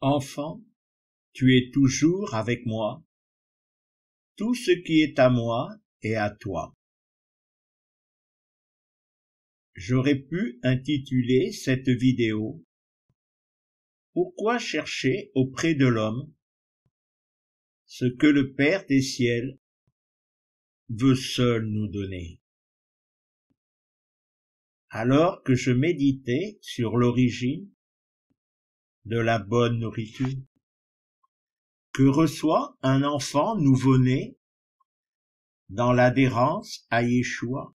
Enfant, tu es toujours avec moi, tout ce qui est à moi est à toi. J'aurais pu intituler cette vidéo « Pourquoi chercher auprès de l'homme ce que le Père des ciels veut seul nous donner ?» Alors que je méditais sur l'origine de la bonne nourriture que reçoit un enfant nouveau-né dans l'adhérence à Yeshua,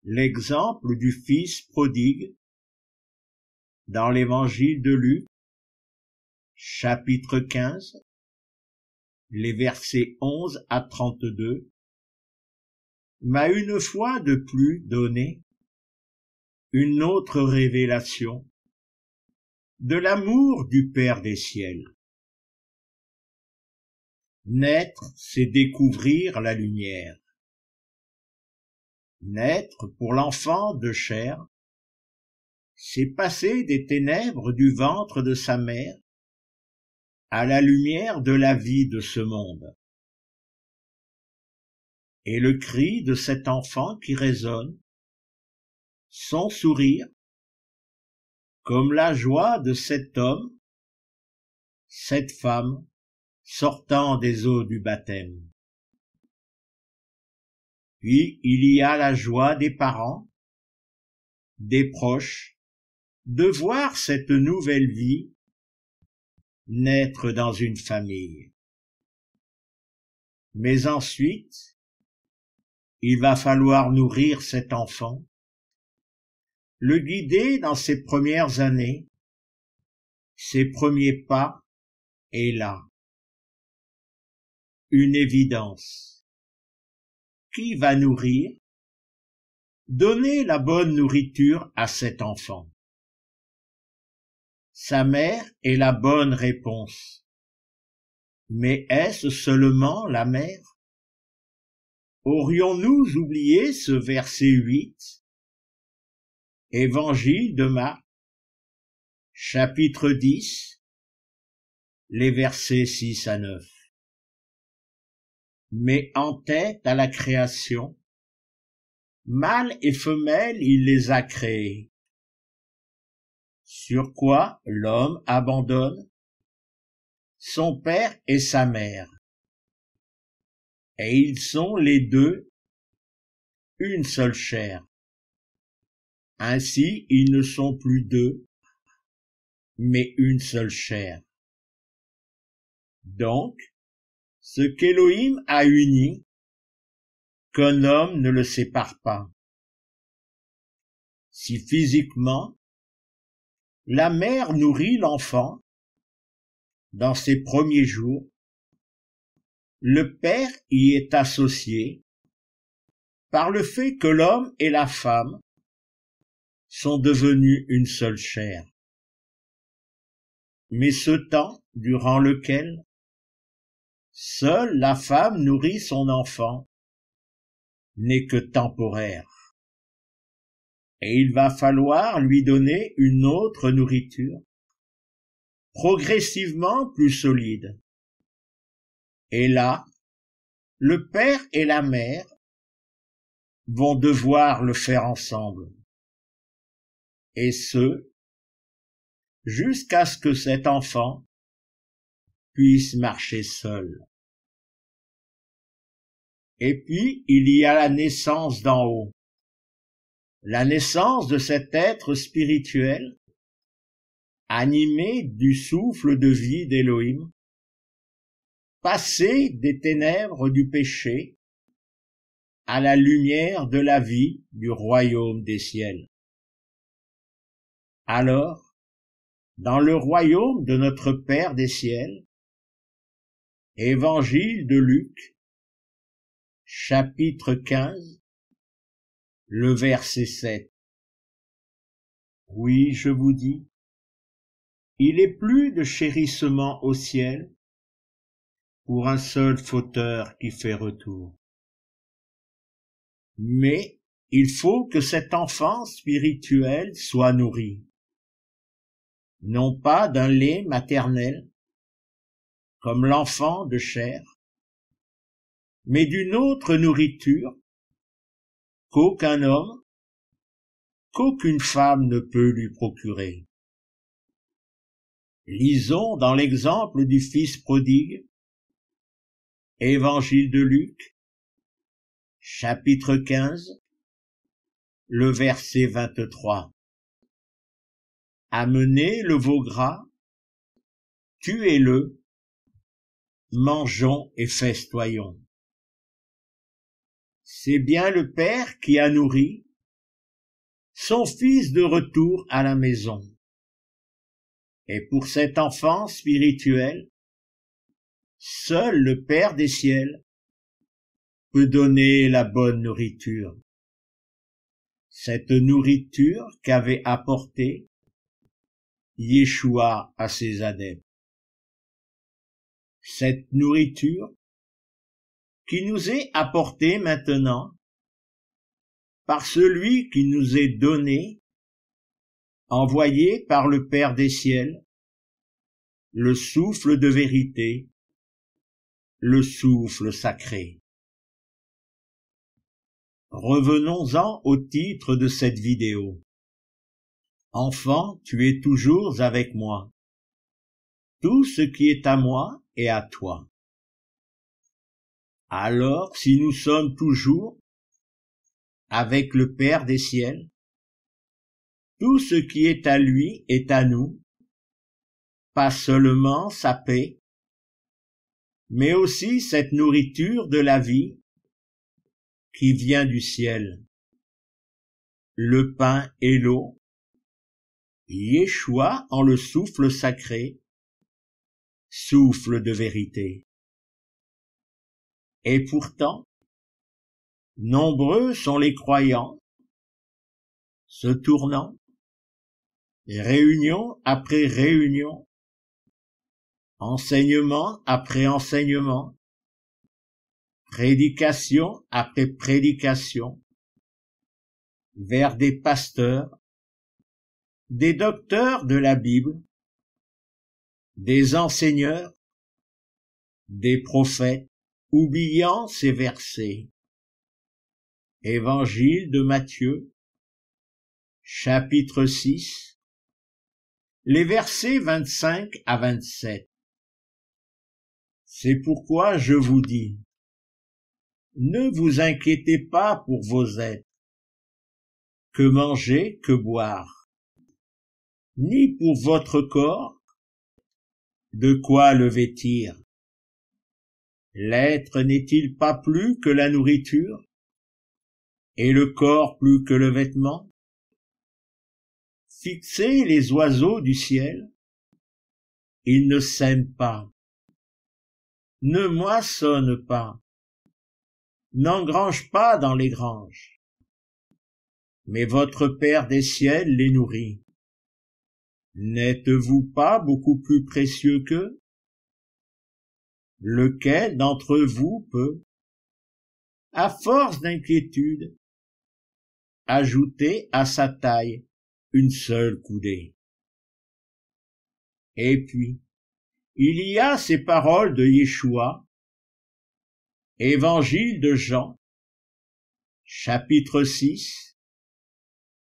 l'exemple du fils prodigue dans l'évangile de Luc, chapitre 15, les versets 11 à 32, m'a une fois de plus donné une autre révélation de l'amour du Père des ciels. Naître, c'est découvrir la lumière. Naître pour l'enfant de chair, c'est passer des ténèbres du ventre de sa mère à la lumière de la vie de ce monde. Et le cri de cet enfant qui résonne, son sourire, comme la joie de cet homme, cette femme, sortant des eaux du baptême. Puis il y a la joie des parents, des proches, de voir cette nouvelle vie naître dans une famille. Mais ensuite, il va falloir nourrir cet enfant, le guider dans ses premières années, ses premiers pas, et là, une évidence. Qui va nourrir, donner la bonne nourriture à cet enfant? Sa mère est la bonne réponse. Mais est-ce seulement la mère? Aurions-nous oublié ce verset 8? Évangile de Marc, chapitre 10, les versets 6 à 9. Mais en tête à la création, mâle et femelle il les a créés. Sur quoi l'homme abandonne son père et sa mère. Et ils sont les deux une seule chair. Ainsi ils ne sont plus deux, mais une seule chair. Donc, ce qu'Élohim a uni, qu'un homme ne le sépare pas. Si physiquement, la mère nourrit l'enfant dans ses premiers jours, le père y est associé par le fait que l'homme et la femme sont devenus une seule chair. Mais ce temps durant lequel seule la femme nourrit son enfant n'est que temporaire. Et il va falloir lui donner une autre nourriture, progressivement plus solide. Et là, le père et la mère vont devoir le faire ensemble. Et ce, jusqu'à ce que cet enfant puisse marcher seul. Et puis, il y a la naissance d'en haut. La naissance de cet être spirituel, animé du souffle de vie d'Élohim, passé des ténèbres du péché à la lumière de la vie du royaume des ciels. Alors, dans le royaume de notre Père des ciels, Évangile de Luc, chapitre 15, le verset 7. Oui, je vous dis, il est plus de chérissement au ciel pour un seul fauteur qui fait retour. Mais il faut que cet enfant spirituel soit nourri. non pas d'un lait maternel, comme l'enfant de chair, mais d'une autre nourriture qu'aucun homme, qu'aucune femme ne peut lui procurer. Lisons dans l'exemple du Fils prodigue, Évangile de Luc, chapitre 15, le verset 23. Amenez le veau gras, tuez-le, mangeons et festoyons. C'est bien le Père qui a nourri son Fils de retour à la maison. Et pour cet enfant spirituel, seul le Père des ciels peut donner la bonne nourriture. Cette nourriture qu'avait apportée Yeshua à ses adeptes. Cette nourriture qui nous est apportée maintenant par celui qui nous est donné, envoyé par le Père des ciels, le souffle de vérité, le souffle sacré. Revenons-en au titre de cette vidéo. Enfant, tu es toujours avec moi. Tout ce qui est à moi est à toi. Alors, si nous sommes toujours avec le Père des ciels, tout ce qui est à lui est à nous, pas seulement sa paix, mais aussi cette nourriture de la vie qui vient du ciel, le pain et l'eau, Yeshua en le souffle sacré, souffle de vérité. Et pourtant, nombreux sont les croyants, se tournant, réunion après réunion, enseignement après enseignement, prédication après prédication, vers des pasteurs, des docteurs de la Bible, des enseigneurs, des prophètes, oubliant ces versets. Évangile de Matthieu, chapitre 6, les versets 25 à 27. C'est pourquoi je vous dis, ne vous inquiétez pas pour vos êtres, que manger, que boire, ni pour votre corps, de quoi le vêtir. L'être n'est-il pas plus que la nourriture, et le corps plus que le vêtement? Fixez les oiseaux du ciel, ils ne sèment pas, ne moissonnent pas, n'engrangent pas dans les granges, mais votre Père des ciels les nourrit. N'êtes-vous pas beaucoup plus précieux qu'eux? Lequel d'entre vous peut, à force d'inquiétude, ajouter à sa taille une seule coudée? Et puis, il y a ces paroles de Yeshua, Évangile de Jean, chapitre 6,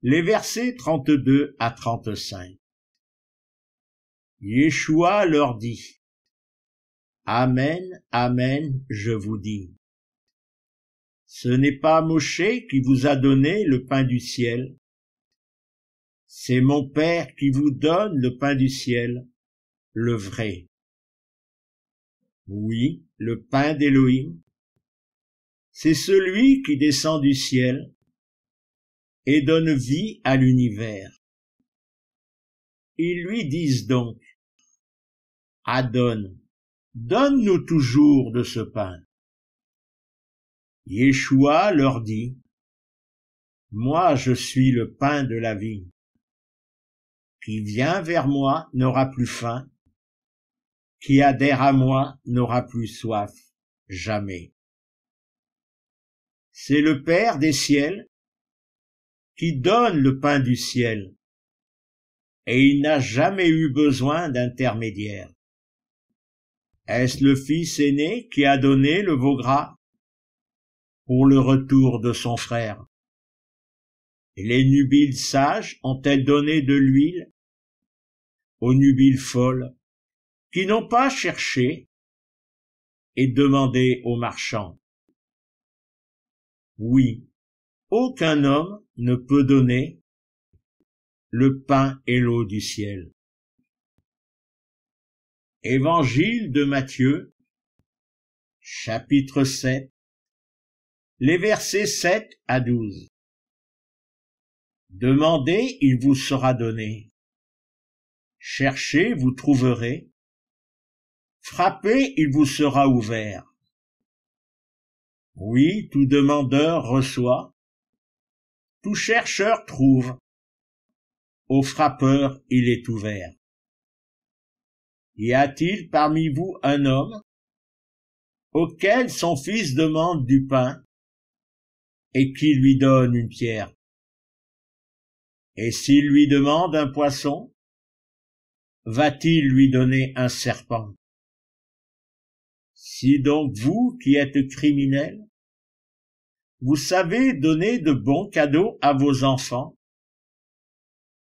les versets 32 à 35. Yeshua leur dit, Amen, Amen, je vous dis. Ce n'est pas Moshe qui vous a donné le pain du ciel, c'est mon Père qui vous donne le pain du ciel, le vrai. Oui, le pain d'Élohim, c'est celui qui descend du ciel et donne vie à l'univers. Ils lui disent donc, Adonne, donne-nous toujours de ce pain. Yeshua leur dit, Moi je suis le pain de la vie. Qui vient vers moi n'aura plus faim, qui adhère à moi n'aura plus soif, jamais. C'est le Père des ciels qui donne le pain du ciel, et il n'a jamais eu besoin d'intermédiaire. Est-ce le fils aîné qui a donné le veau gras pour le retour de son frère? Et les nubiles sages ont-elles donné de l'huile aux nubiles folles qui n'ont pas cherché et demandé aux marchands? Oui, aucun homme ne peut donner le pain et l'eau du ciel. Évangile de Matthieu, chapitre 7, les versets 7 à 12. Demandez, il vous sera donné. Cherchez, vous trouverez. Frappez, il vous sera ouvert. Oui, tout demandeur reçoit. Tout chercheur trouve. Au frappeur, il est ouvert. Y a-t-il parmi vous un homme auquel son fils demande du pain et qui lui donne une pierre? Et s'il lui demande un poisson, va-t-il lui donner un serpent? Si donc vous, qui êtes criminels, vous savez donner de bons cadeaux à vos enfants,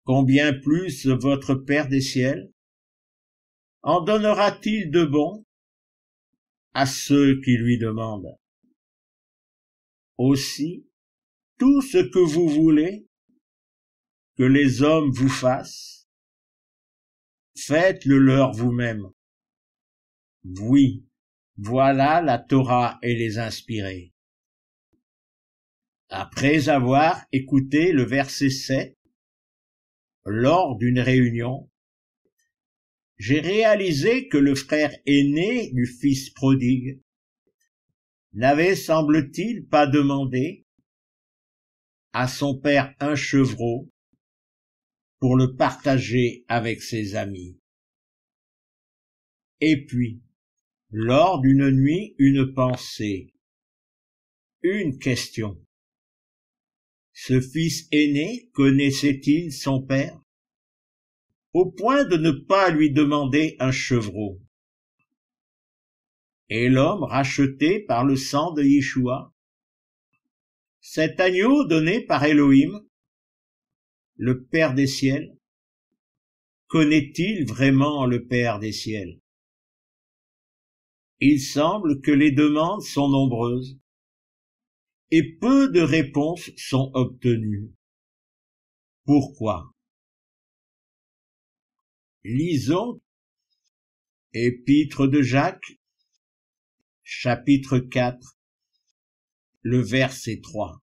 combien plus votre Père des ciels en donnera-t-il de bon à ceux qui lui demandent? Aussi, tout ce que vous voulez que les hommes vous fassent, faites-le leur vous-même. Oui, voilà la Torah et les inspirés. Après avoir écouté le verset 7, lors d'une réunion, j'ai réalisé que le frère aîné du fils prodigue n'avait, semble-t-il, pas demandé à son père un chevreau pour le partager avec ses amis. Et puis, lors d'une nuit, une pensée, une question. Ce fils aîné connaissait-il son père, au point de ne pas lui demander un chevreau? Et l'homme racheté par le sang de Yeshua, cet agneau donné par Elohim, le Père des ciels, connaît-il vraiment le Père des ciels? Il semble que les demandes sont nombreuses et peu de réponses sont obtenues. Pourquoi? Lisons Épître de Jacques, chapitre 4, le verset 3.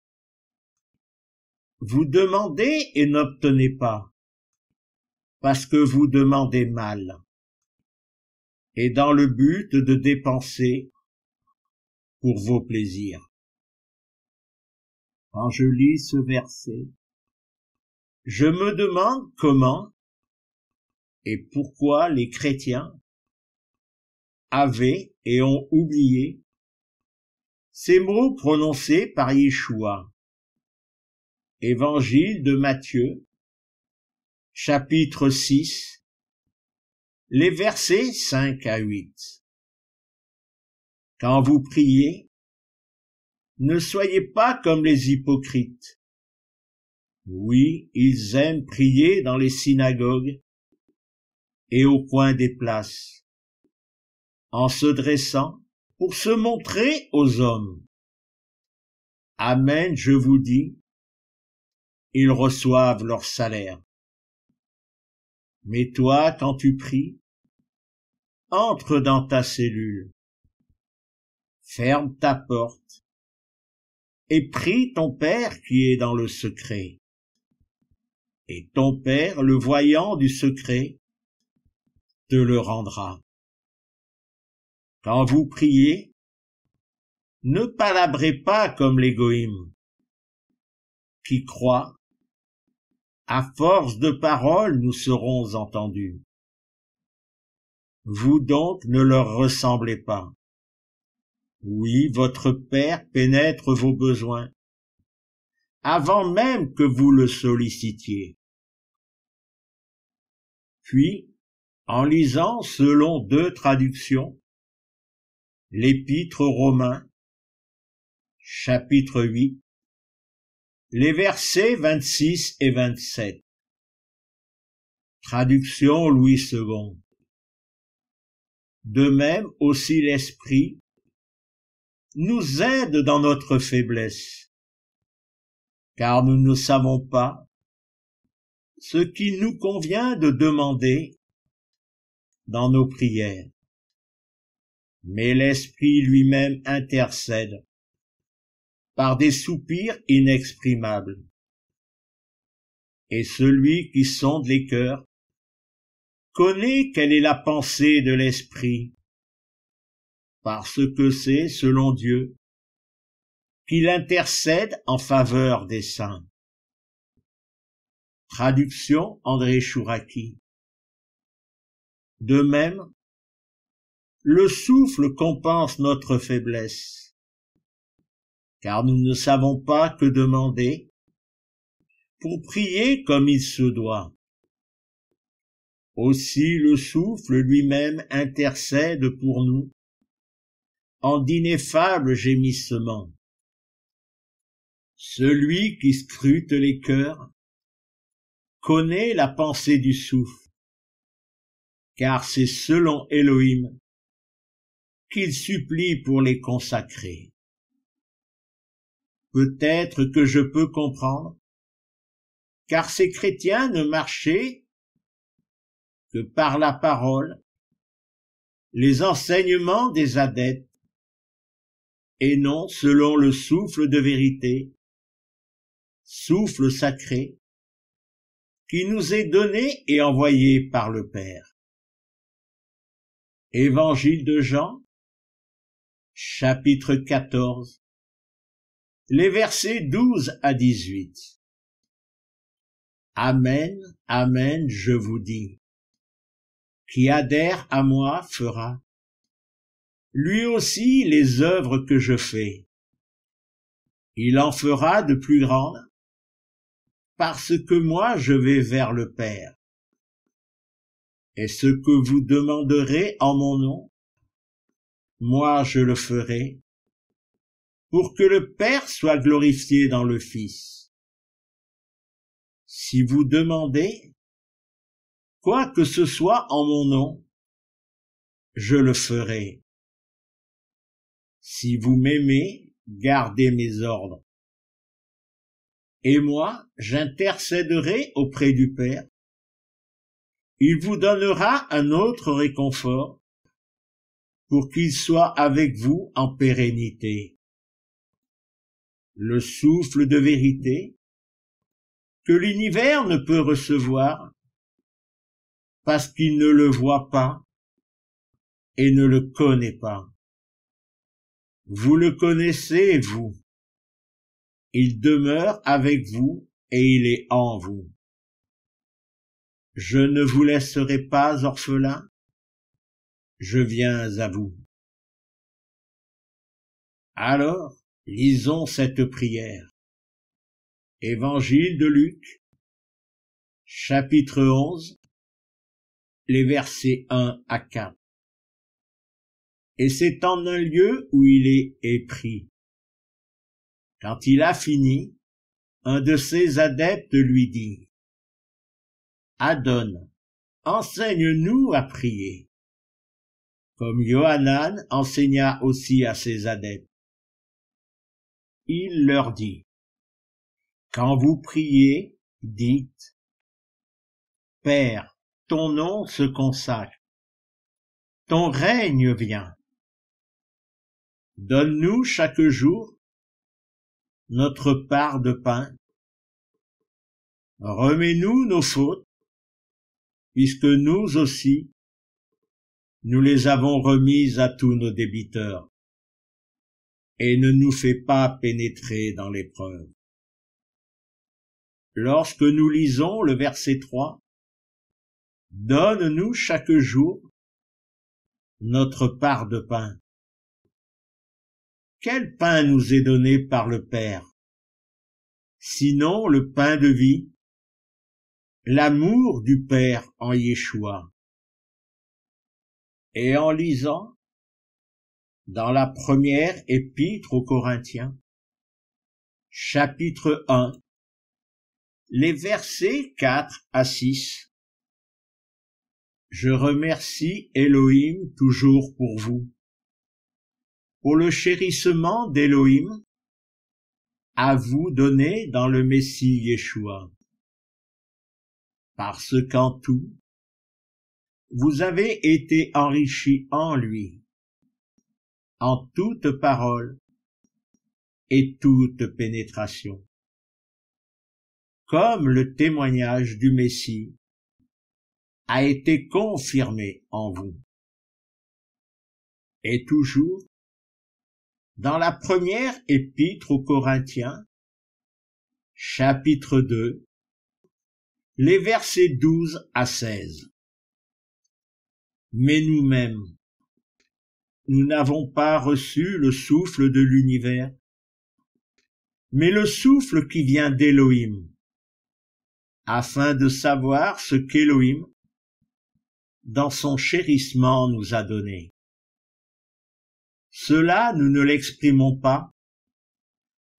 Vous demandez et n'obtenez pas, parce que vous demandez mal, et dans le but de dépenser pour vos plaisirs. Quand je lis ce verset, je me demande comment et pourquoi les chrétiens avaient et ont oublié ces mots prononcés par Yeshua. Évangile de Matthieu, chapitre 6, les versets 5 à 8. Quand vous priez, ne soyez pas comme les hypocrites. Oui, ils aiment prier dans les synagogues et au coin des places, en se dressant pour se montrer aux hommes. Amen, je vous dis, ils reçoivent leur salaire. Mais toi, quand tu pries, entre dans ta cellule, ferme ta porte, et prie ton Père qui est dans le secret. Et ton Père, le voyant du secret, te le rendra. Quand vous priez, ne palabrez pas comme les goïms, qui croient, à force de paroles nous serons entendus. Vous donc ne leur ressemblez pas. Oui, votre Père pénètre vos besoins, avant même que vous le sollicitiez. Puis, en lisant selon 2 traductions, l'Épître aux Romains, chapitre 8, les versets 26 et 27. Traduction Louis II. De même aussi l'Esprit nous aide dans notre faiblesse, car nous ne savons pas ce qu'il nous convient de demander dans nos prières. Mais l'Esprit lui-même intercède par des soupirs inexprimables. Et celui qui sonde les cœurs connaît quelle est la pensée de l'Esprit, parce que c'est, selon Dieu, qu'il intercède en faveur des saints. Traduction André Chouraki. De même, le souffle compense notre faiblesse, car nous ne savons pas que demander pour prier comme il se doit. Aussi le souffle lui-même intercède pour nous en d'ineffables gémissements. Celui qui scrute les cœurs connaît la pensée du souffle, car c'est selon Elohim qu'il supplie pour les consacrés. Peut-être que je peux comprendre, car ces chrétiens ne marchaient que par la parole, les enseignements des adeptes, et non selon le souffle de vérité, souffle sacré, qui nous est donné et envoyé par le Père. Évangile de Jean, chapitre 14, les versets 12 à 18. Amen, amen, je vous dis, qui adhère à moi fera, lui aussi, les œuvres que je fais. Il en fera de plus grandes, parce que moi je vais vers le Père. Et ce que vous demanderez en mon nom, moi je le ferai, pour que le Père soit glorifié dans le Fils. Si vous demandez quoi que ce soit en mon nom, je le ferai. Si vous m'aimez, gardez mes ordres. Et moi, j'intercéderai auprès du Père. Il vous donnera un autre réconfort pour qu'il soit avec vous en pérennité. Le souffle de vérité que l'univers ne peut recevoir parce qu'il ne le voit pas et ne le connaît pas. Vous le connaissez, vous. Il demeure avec vous et il est en vous. Je ne vous laisserai pas orphelin, je viens à vous. Alors, lisons cette prière. Évangile de Luc, chapitre 11, les versets 1 à 4. Et c'est en un lieu où il est épris. Quand il a fini, un de ses adeptes lui dit, « Adonne, enseigne-nous à prier, comme Yohanan enseigna aussi à ses adeptes. » Il leur dit, « Quand vous priez, dites, « Père, ton nom se consacre, ton règne vient. Donne-nous chaque jour notre part de pain. Remets-nous nos fautes, puisque nous aussi, nous les avons remises à tous nos débiteurs. Et ne nous fais pas pénétrer dans l'épreuve. » Lorsque nous lisons le verset 3, « Donne-nous chaque jour notre part de pain. » Quel pain nous est donné par le Père, sinon le pain de vie, l'amour du Père en Yeshua. Et en lisant dans la première épître aux Corinthiens, chapitre 1, les versets 4 à 6, je remercie Elohim toujours pour vous, pour le chérissement d'Elohim à vous donné dans le Messie Yeshua, parce qu'en tout, vous avez été enrichis en lui, en toute parole et toute pénétration, comme le témoignage du Messie a été confirmé en vous. Et toujours, dans la première épître aux Corinthiens, chapitre 2, les versets 12 à 16. Mais nous-mêmes, nous n'avons pas reçu le souffle de l'univers, mais le souffle qui vient d'Élohim, afin de savoir ce qu'Élohim, dans son chérissement, nous a donné. Cela, nous ne l'exprimons pas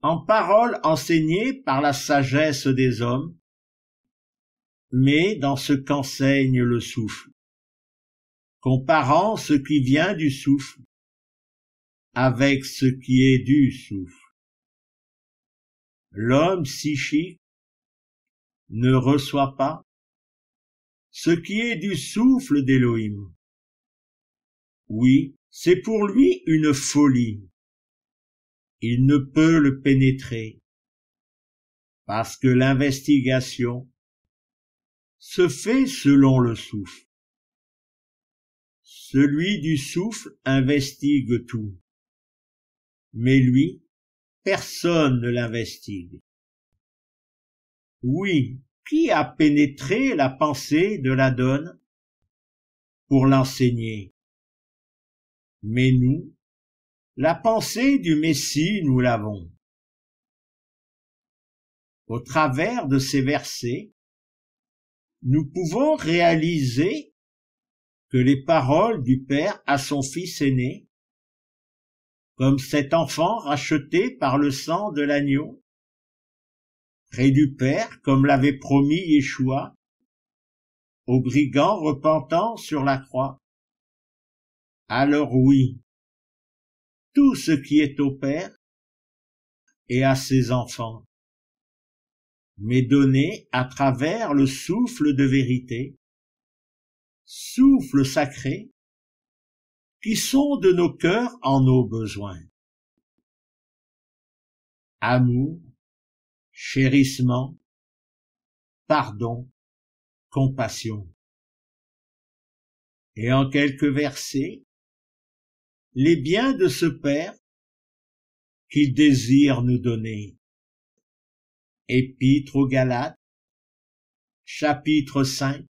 en paroles enseignées par la sagesse des hommes, mais dans ce qu'enseigne le souffle, comparant ce qui vient du souffle avec ce qui est du souffle. L'homme psychique ne reçoit pas ce qui est du souffle d'Élohim. Oui, c'est pour lui une folie. Il ne peut le pénétrer, parce que l'investigation se fait selon le souffle. Celui du souffle investigue tout, mais lui, personne ne l'investigue. Oui, qui a pénétré la pensée de l'Adon pour l'enseigner? Mais nous, la pensée du Messie, nous l'avons. Au travers de ces versets, nous pouvons réaliser que les paroles du Père à son Fils aîné, comme cet enfant racheté par le sang de l'agneau, près du Père, comme l'avait promis Yeshua, aux brigands repentant sur la croix. Alors oui, tout ce qui est au Père et à ses enfants m'est donné à travers le souffle de vérité, souffle sacré, qui sonde nos cœurs en nos besoins. Amour, chérissement, pardon, compassion. Et en quelques versets, les biens de ce Père qu'il désire nous donner. Épître aux Galates, chapitre 5,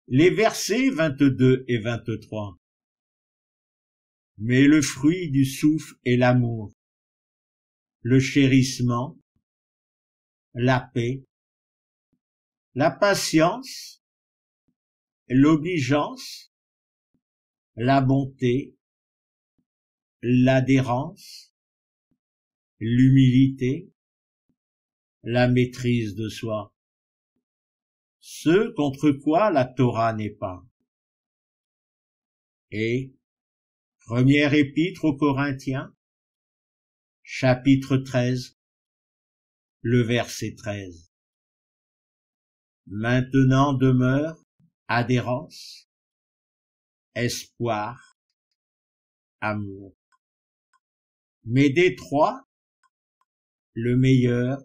les versets 22 et 23. Mais le fruit du souffle est l'amour, le chérissement, la paix, la patience, l'obligeance, la bonté, l'adhérence, l'humilité, la maîtrise de soi, ce contre quoi la Torah n'est pas. Et, première épître aux Corinthiens, chapitre 13, le verset 13. Maintenant demeure adhérence, espoir, amour. Mais des trois, le meilleur,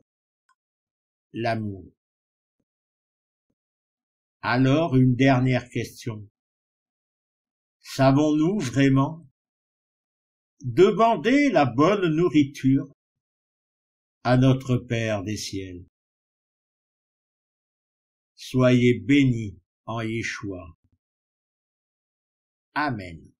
l'amour. Alors une dernière question. Savons-nous vraiment demander la bonne nourriture à notre Père des ciels? Soyez bénis en Yeshua. Amen.